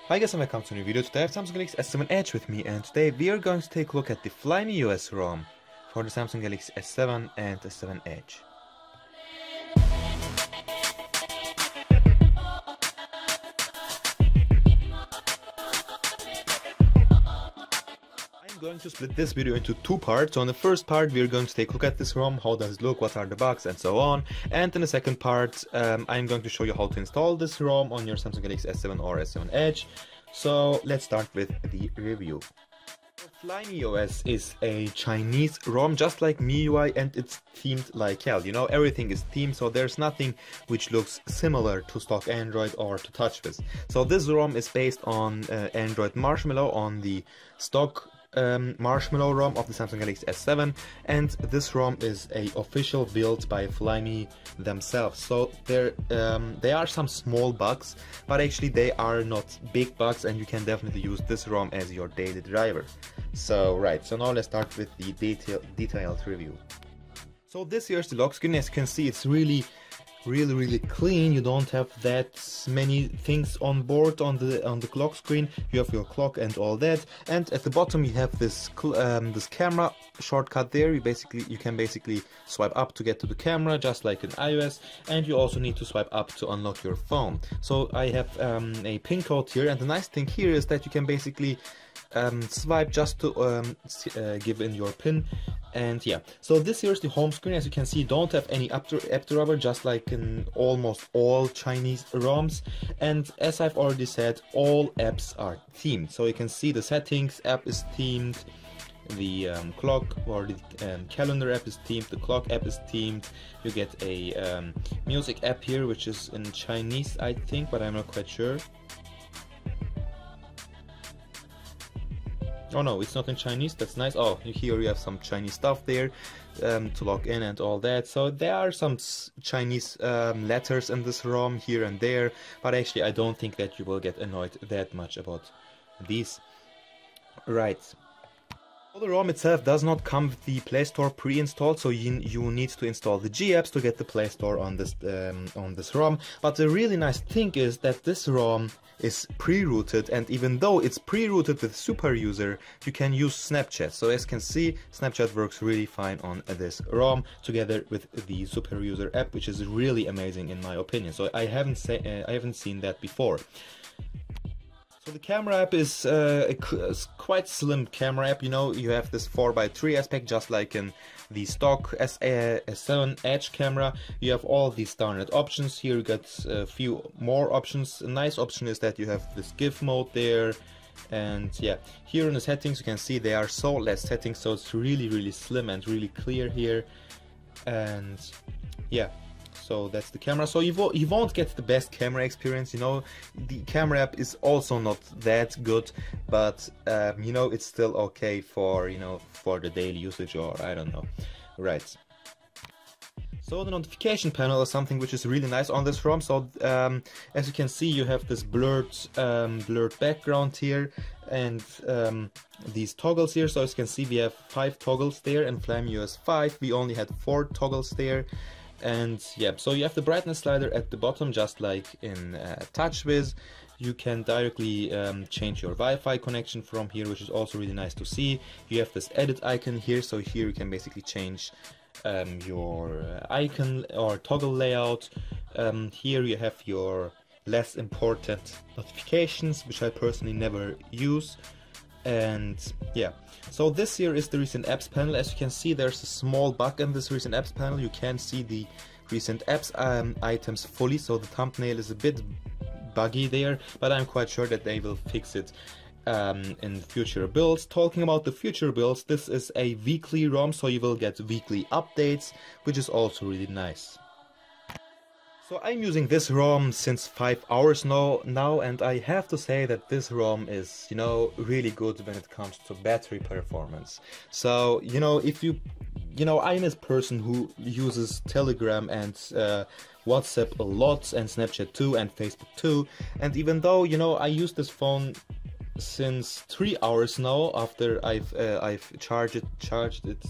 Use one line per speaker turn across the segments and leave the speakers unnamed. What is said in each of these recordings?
Hi guys, and welcome to a new video. Today I have Samsung Galaxy S7 Edge with me, and today we are going to take a look at the FlymeOS ROM for the Samsung Galaxy S7 and S7 Edge. I'm going to split this video into two parts. So in the first part we are going to take a look at this ROM, how does it look, what are the bugs, and so on. And in the second part I'm going to show you how to install this ROM on your Samsung Galaxy S7 or S7 Edge. So let's start with the review. FlymeOS is a Chinese ROM, just like MIUI, and it's themed like hell. You know, everything is themed, so there's nothing which looks similar to stock Android or to TouchWiz. So this ROM is based on Android Marshmallow, on the stock Marshmallow ROM of the Samsung Galaxy S7, and this ROM is a official build by Flyme themselves. So there are some small bugs, but actually they are not big bugs, and you can definitely use this ROM as your daily driver. So so now let's start with the detailed review. So this here's the lock screen. As you can see, it's really clean. You don't have that many things on board on the clock screen. You have your clock and all that, and at the bottom you have this this camera shortcut there. You can basically swipe up to get to the camera, just like in iOS, and you also need to swipe up to unlock your phone. So I have a pin code here, and the nice thing here is that you can basically swipe just to give in your pin. And yeah, so this here is the home screen. As you can see, don't have any app driver, just like in almost all Chinese ROMs. And as I've already said, all apps are themed. So you can see the settings app is themed, the clock or the calendar app is themed, the clock app is themed. You get a music app here, which is in Chinese, I think, but I'm not quite sure. Oh no, it's not in Chinese, that's nice. Oh, here you have some Chinese stuff there to log in and all that. So there are some Chinese letters in this ROM here and there, but actually I don't think that you will get annoyed that much about these. Right. The ROM itself does not come with the Play Store pre-installed, so you need to install the G apps to get the Play Store on this ROM. But the really nice thing is that this ROM is pre-rooted, and even though it's pre-rooted with Super User, you can use Snapchat. So as you can see, Snapchat works really fine on this ROM together with the Super User app, which is really amazing in my opinion. So I haven't seen that before. So the camera app is a quite slim camera app. You know, you have this 4:3 aspect, just like in the stock S7 Edge camera. You have all these standard options. Here you got a few more options. A nice option is that you have this GIF mode there. And yeah, here in the settings you can see there are so less settings, so it's really slim and really clear here. And yeah, so that's the camera. So you won't get the best camera experience, you know. The camera app is also not that good, but you know, it's still okay for, you know, for the daily usage, or I don't know. Right. So the notification panel is something which is really nice on this ROM. So as you can see, you have this blurred background here, and these toggles here. So as you can see, we have 5 toggles there, and FlymeOS 5 we only had 4 toggles there. And yeah, so you have the brightness slider at the bottom, just like in TouchWiz. You can directly change your Wi-Fi connection from here, which is also really nice to see. You have this edit icon here, so here you can basically change your icon or toggle layout. Here you have your less important notifications, which I personally never use. And yeah, so this here is the recent apps panel. As you can see, there's a small bug in this recent apps panel. You can't see the recent apps items fully, so the thumbnail is a bit buggy there, but I'm quite sure that they will fix it in future builds. Talking about the future builds, this is a weekly ROM, so you will get weekly updates, which is also really nice. So I'm using this ROM since 5 hours now, and I have to say that this ROM is, you know, really good when it comes to battery performance. So, you know, I'm a person who uses Telegram and WhatsApp a lot, and Snapchat too, and Facebook too, and even though, you know, I use this phone since 3 hours now after I've charged it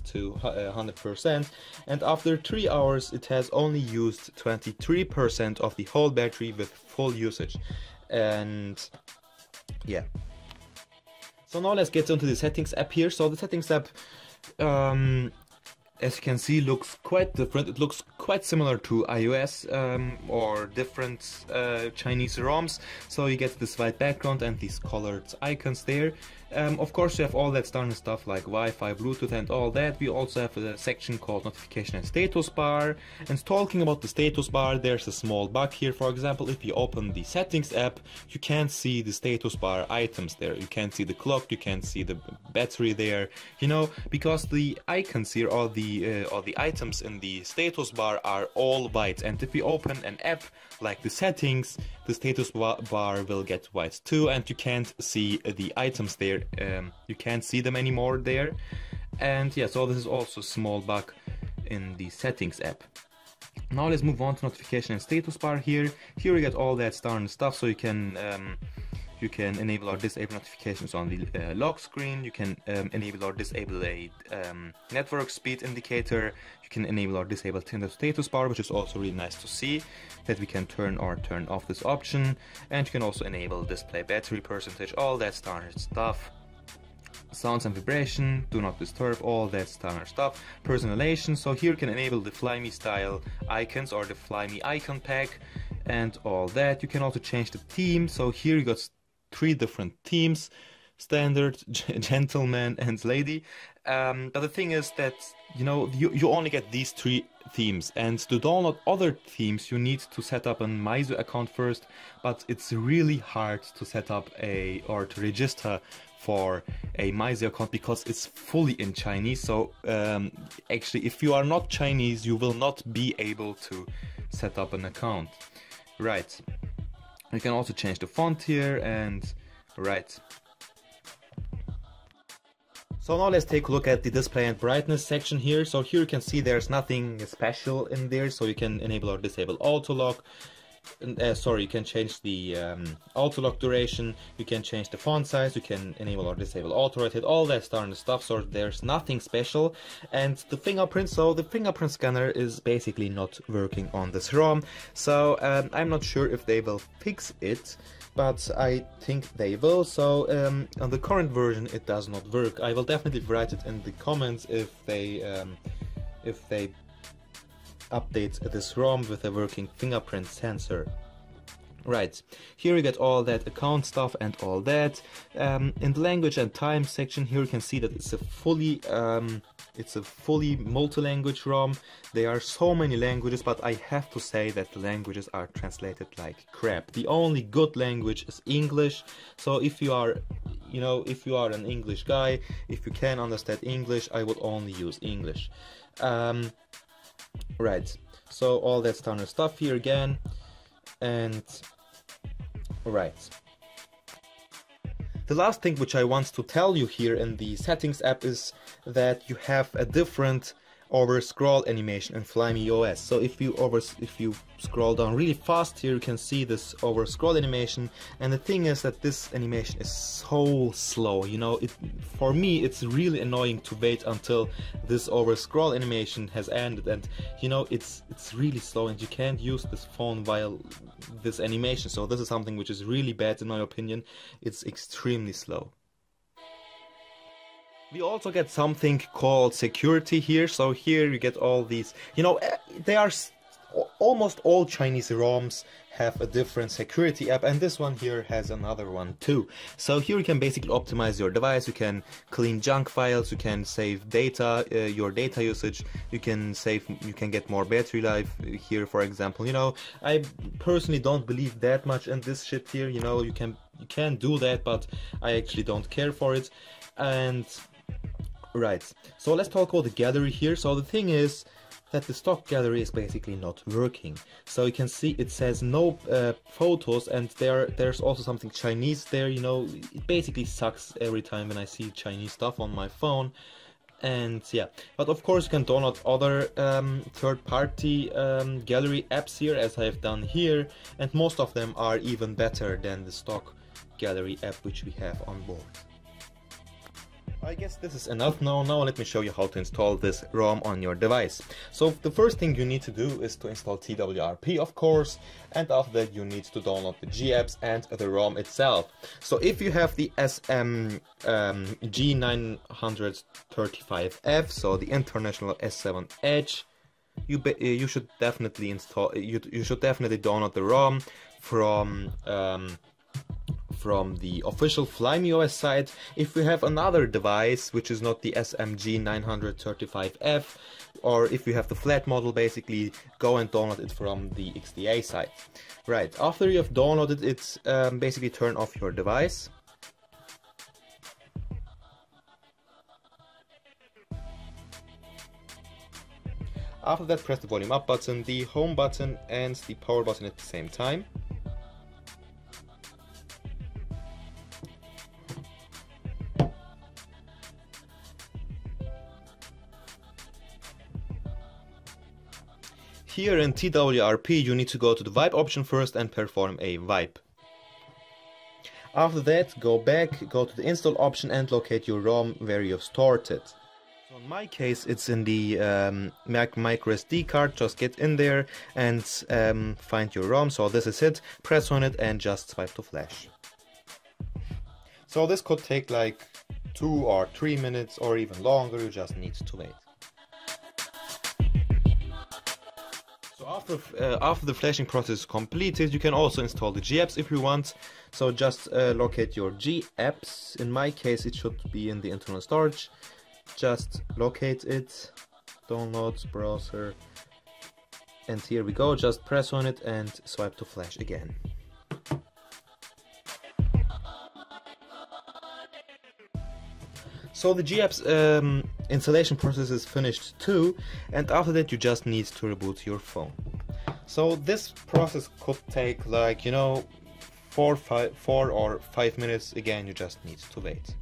to 100%, and after 3 hours it has only used 23% of the whole battery with full usage. And Yeah. So now let's get into the settings app here. So the settings app, as you can see, looks quite different. It looks quite similar to iOS or different Chinese ROMs. So you get this white background and these colored icons there. Of course, you have all that standard stuff like Wi-Fi, Bluetooth and all that. We also have a section called notification and status bar. And talking about the status bar, there's a small bug here. For example, if you open the settings app, you can't see the status bar items there. You can't see the clock, you can't see the battery there, you know, because the icons here or the items in the status bar are all white. And if you open an app like the settings, the status bar will get white too, and you can't see the items there. You can't see them anymore there. And yeah, so this is also a small bug in the settings app. Now let's move on to notification and status bar here. Here you get all that standard stuff, so you can enable or disable notifications on the lock screen. You can enable or disable a network speed indicator. You can enable or disable the status bar, which is also really nice to see that we can turn or turn off this option. And you can also enable display battery percentage, all that standard stuff. Sounds and vibration, do not disturb, all that standard stuff. Personalization, so here you can enable the Flyme style icons or the Flyme icon pack and all that. You can also change the theme, so here you got 3 different themes: standard, gentleman and lady. But the thing is that, you know, you only get these 3 themes, and to download other themes you need to set up an Meizu account first, but it's really hard to set up or to register for a Meizu account because it's fully in Chinese. So actually, if you are not Chinese, you will not be able to set up an account. Right. You can also change the font here and right. So now let's take a look at the display and brightness section here. So here you can see there's nothing special in there, so you can enable or disable auto lock. You can change the auto lock duration, you can change the font size, you can enable or disable auto rotate, all that standard stuff. So there's nothing special. And the fingerprint, so the fingerprint scanner is basically not working on this ROM. So I'm not sure if they will fix it, but I think they will. So on the current version it does not work. I will definitely write it in the comments if they update this ROM with a working fingerprint sensor. Right, here you get all that account stuff and all that. In the language and time section here you can see that it's a fully multi-language ROM. There are so many languages, but I have to say that the languages are translated like crap. The only good language is English. So if you are an English guy, if you can understand English, I would only use English. Right, so all that standard stuff here again, and right. The last thing which I want to tell you here in the settings app is that you have a different over scroll animation in FlymeOS. So if you scroll down really fast here, you can see this over scroll animation, and the thing is that this animation is so slow. You know, for me it's really annoying to wait until this over scroll animation has ended, and you know, it's really slow and you can't use this phone while this animation. So this is something which is really bad in my opinion. It's extremely slow. We also get something called security here. So here you get all these, you know, they are almost all Chinese ROMs have a different security app, and this one here has another one too. So here you can basically optimize your device, you can clean junk files, you can save data, your data usage, you can get more battery life here, for example. You know, I personally don't believe that much in this shit here. You know, you can do that, but I actually don't care for it. And right, so let's talk about the gallery here. So the thing is that the stock gallery is basically not working. So you can see it says no photos, and there's also something Chinese there. You know, it basically sucks every time when I see Chinese stuff on my phone. And yeah, but of course you can download other third-party gallery apps here, as I have done here, and most of them are even better than the stock gallery app which we have on board. I guess this is enough now. Now let me show you how to install this ROM on your device. So the first thing you need to do is to install TWRP, of course, and after that you need to download the G-apps and the ROM itself. So if you have the G935F, so the International S7 Edge, you should definitely download the ROM from the official FlymeOS site. If you have another device which is not the SMG935F, or if you have the flat model, basically go and download it from the XDA site. Right, after you have downloaded it, basically turn off your device. After that, press the volume up button, the home button and the power button at the same time. Here in TWRP you need to go to the wipe option first and perform a wipe. After that, go back, go to the install option and locate your ROM where you have stored it. So in my case it's in the micro SD card. Just get in there and find your ROM. So this is it, press on it and just swipe to flash. So this could take like 2 or 3 minutes or even longer, you just need to wait. So after the flashing process is completed, you can also install the G-apps if you want. So just locate your G-apps. In my case it should be in the internal storage. Just locate it, downloads, browser, and here we go. Just press on it and swipe to flash again. So the G-apps installation process is finished too, and after that you just need to reboot your phone. So this process could take like, you know, 4 or 5 minutes. Again, you just need to wait.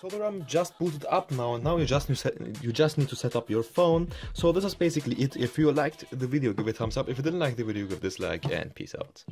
So the ROM just booted up now, and now you just need to set up your phone. So this is basically it. If you liked the video, give it a thumbs up. If you didn't like the video, give this a like, and peace out.